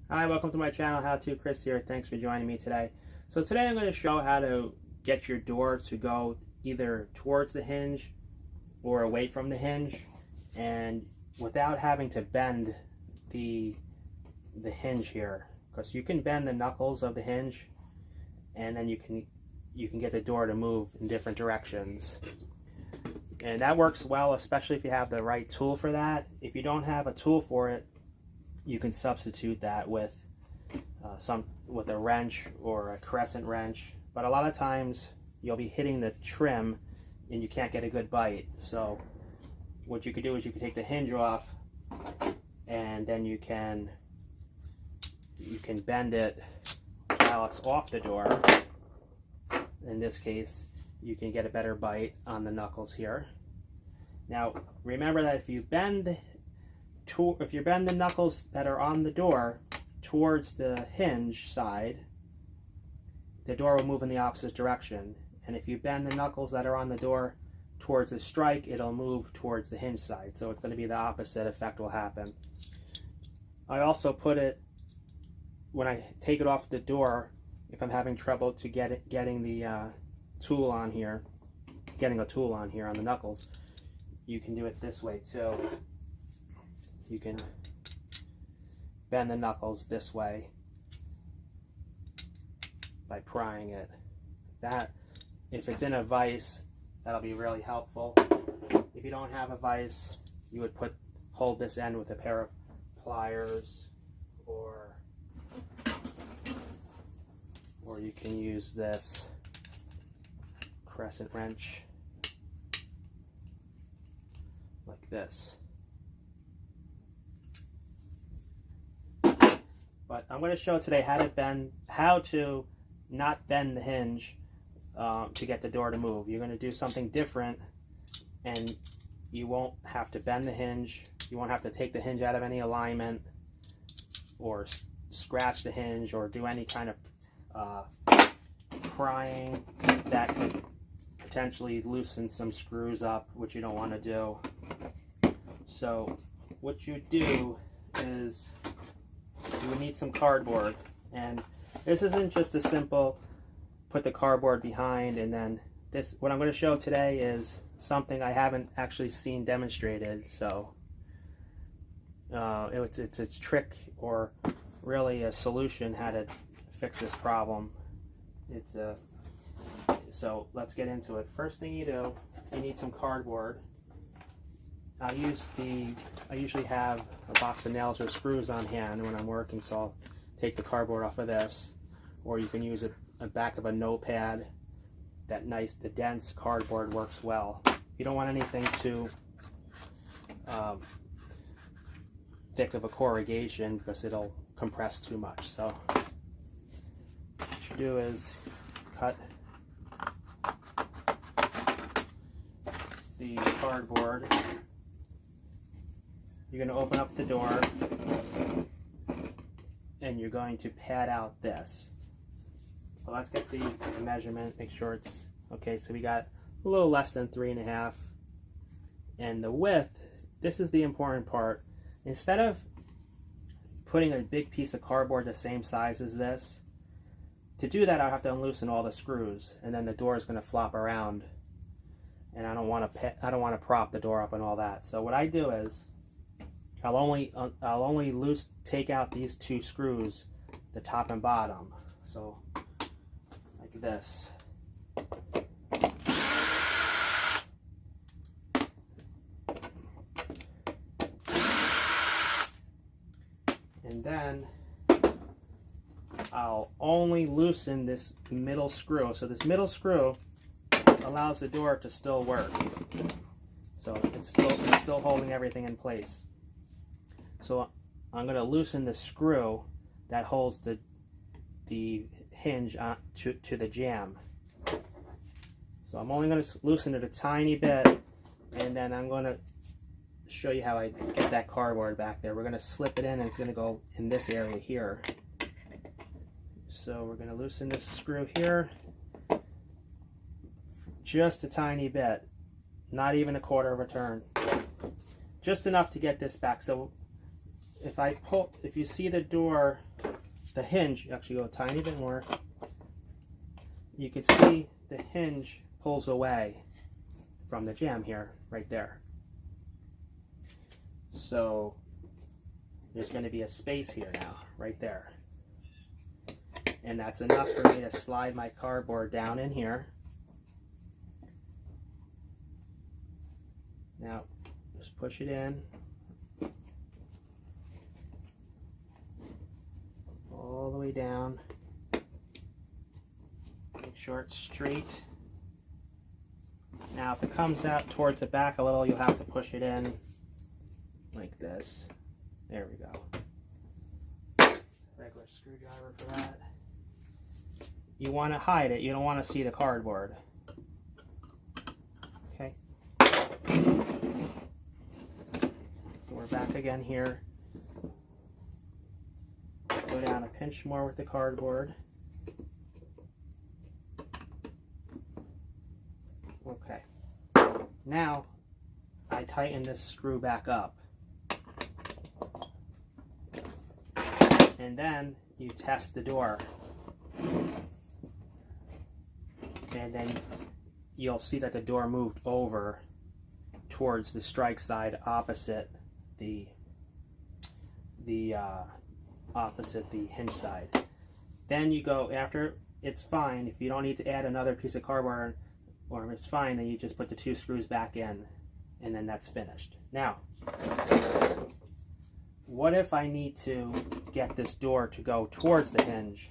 Hi, welcome to my channel, How To Chris here. Thanks for joining me today. So today I'm going to show how to get your door to go either towards the hinge or away from the hinge, and without having to bend the hinge here, because you can bend the knuckles of the hinge and then you can get the door to move in different directions. And that works well, especially if you have the right tool for that. If you don't have a tool for it, you can substitute that with a wrench or a crescent wrench. But a lot of times you'll be hitting the trim and you can't get a good bite. So what you could do is you could take the hinge off, and then you can bend it while it's off the door. In this case, you can get a better bite on the knuckles here. Now remember that if you bend the knuckles that are on the door towards the hinge side, the door will move in the opposite direction. And if you bend the knuckles that are on the door towards the strike, it'll move towards the hinge side. So it's going to be the opposite effect will happen. I also put it, when I take it off the door, if I'm having trouble to getting the tool on here, getting a tool on here on the knuckles, you can do it this way too. You can bend the knuckles this way by prying it. That, if it's in a vise, that'll be really helpful. If you don't have a vise, you would hold this end with a pair of pliers, or you can use this crescent wrench like this. But I'm going to show today how to not bend the hinge to get the door to move. You're going to do something different, and you won't have to bend the hinge. You won't have to take the hinge out of any alignment, or scratch the hinge, or do any kind of prying that could potentially loosen some screws up, which you don't want to do. So what you do is you would need some cardboard, and this isn't just a simple put the cardboard behind and then this. What I'm going to show today is something I haven't actually seen demonstrated, so it's a trick, or really a solution, how to fix this problem. So let's get into it. First thing you do, you need some cardboard. I usually have a box of nails or screws on hand when I'm working, so I'll take the cardboard off of this, or you can use a back of a notepad. The dense cardboard works well. You don't want anything too thick of a corrugation, because it'll compress too much. So what you do is cut the cardboard. You're going to open up the door, and you're going to pad out this. Well, let's get the measurement, make sure it's okay. So we got a little less than 3.5, and the width, this is the important part. Instead of putting a big piece of cardboard the same size as this, to do that I'll have to unloosen all the screws, and then the door is going to flop around, and I don't want to prop the door up and all that. So what I do is I'll only take out these two screws, the top and bottom. So like this. And then I'll only loosen this middle screw. So this middle screw allows the door to still work. So it's still holding everything in place. So I'm going to loosen the screw that holds the hinge to the jamb. So I'm only going to loosen it a tiny bit, and then I'm going to show you how I get that cardboard back there. We're going to slip it in, and it's going to go in this area here. So we're going to loosen this screw here just a tiny bit, not even 1/4 of a turn, just enough to get this back. So if you see the door, the hinge, actually go a tiny bit more, you can see the hinge pulls away from the jamb here, right there. So there's going to be a space here now, right there. And that's enough for me to slide my cardboard down in here. Now, just push it in. All the way down. Make sure it's straight. Now, if it comes out towards the back a little, you'll have to push it in like this. There we go. Regular screwdriver for that. You want to hide it. You don't want to see the cardboard. Okay. So we're back again here. Go down a pinch more with the cardboard. Okay. Now I tighten this screw back up. And then you test the door. And then you'll see that the door moved over towards the strike side opposite the hinge side. Then you go, after it's fine, if you don't need to add another piece of cardboard, or it's fine, then you just put the 2 screws back in, and then that's finished. Now, what if I need to get this door to go towards the hinge?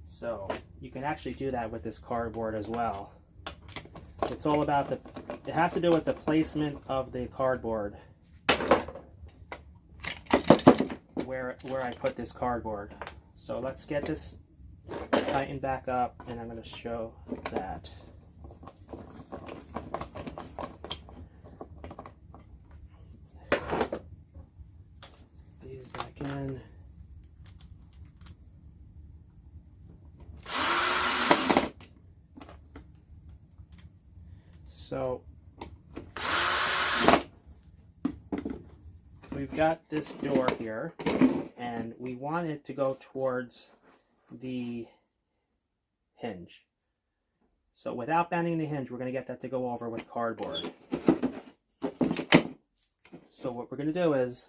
So you can actually do that with this cardboard as well. It's all about it has to do with the placement of the cardboard, where I put this cardboard. So let's get this tightened back up, and I'm going to show that. These back in. So we've got this door here, and we want it to go towards the hinge. So without bending the hinge, we're going to get that to go over with cardboard. So what we're going to do is,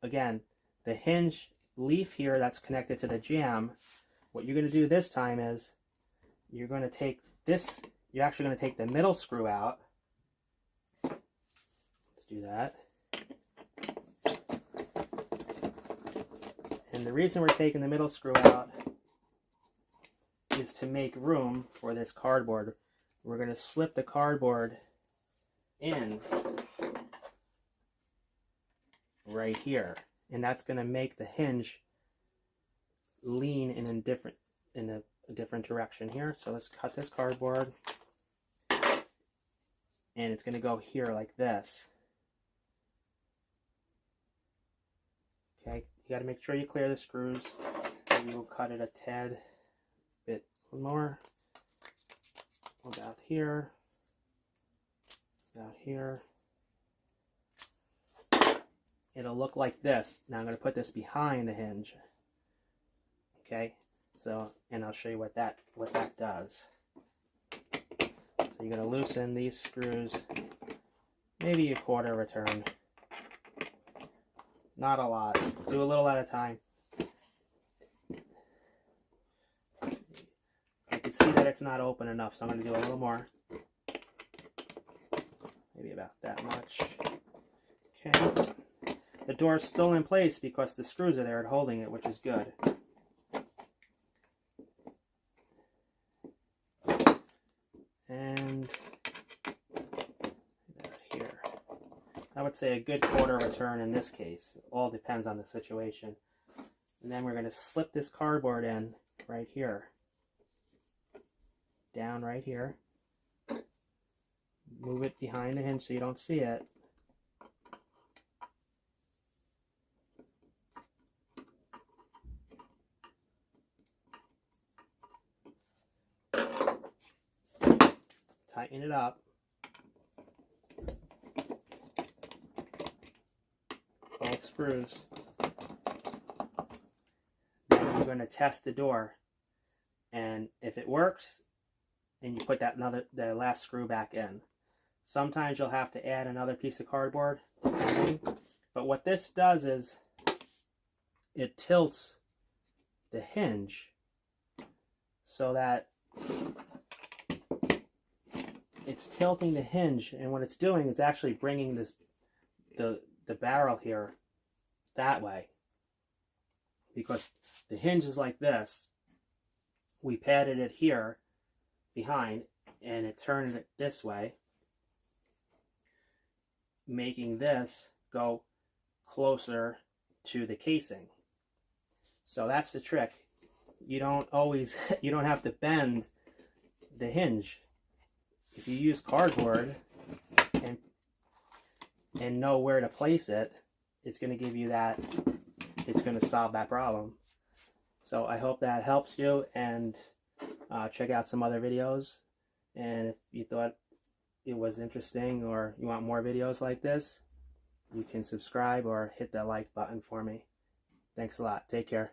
again, the hinge leaf here that's connected to the jamb, what you're going to do this time is you're going to take this, you're actually going to take the middle screw out. Let's do that. And the reason we're taking the middle screw out is to make room for this cardboard. We're going to slip the cardboard in right here, and that's going to make the hinge lean in a different direction here. So let's cut this cardboard, and it's going to go here like this. Okay, you got to make sure you clear the screws. Maybe we'll cut it a tad bit more. About here, about here. It'll look like this. Now I'm going to put this behind the hinge. Okay, so, and I'll show you what that does. So you're going to loosen these screws, maybe a quarter of a turn. Not a lot. Do a little at a time. I can see that it's not open enough, so I'm going to do a little more. Maybe about that much. Okay. The door's still in place because the screws are there and holding it, which is good. And here. I would say a good quarter of a turn in this case. It all depends on the situation. And then we're going to slip this cardboard in right here. Down right here. Move it behind the hinge so you don't see it. Tighten it up. both screws. Then you're going to test the door, and if it works, and you put the last screw back in. Sometimes you'll have to add another piece of cardboard, but what this does is it tilts the hinge so that it's tilting the hinge, and what it's doing is actually bringing the barrel here that way, because the hinge is like this. We padded it here behind, and it turned it this way, making this go closer to the casing. So that's the trick. You don't have to bend the hinge. If you use cardboard and know where to place it, it's going to give you that, it's going to solve that problem. So I hope that helps you, and check out some other videos. And if you thought it was interesting or you want more videos like this, you can subscribe or hit that like button for me. Thanks a lot. Take care.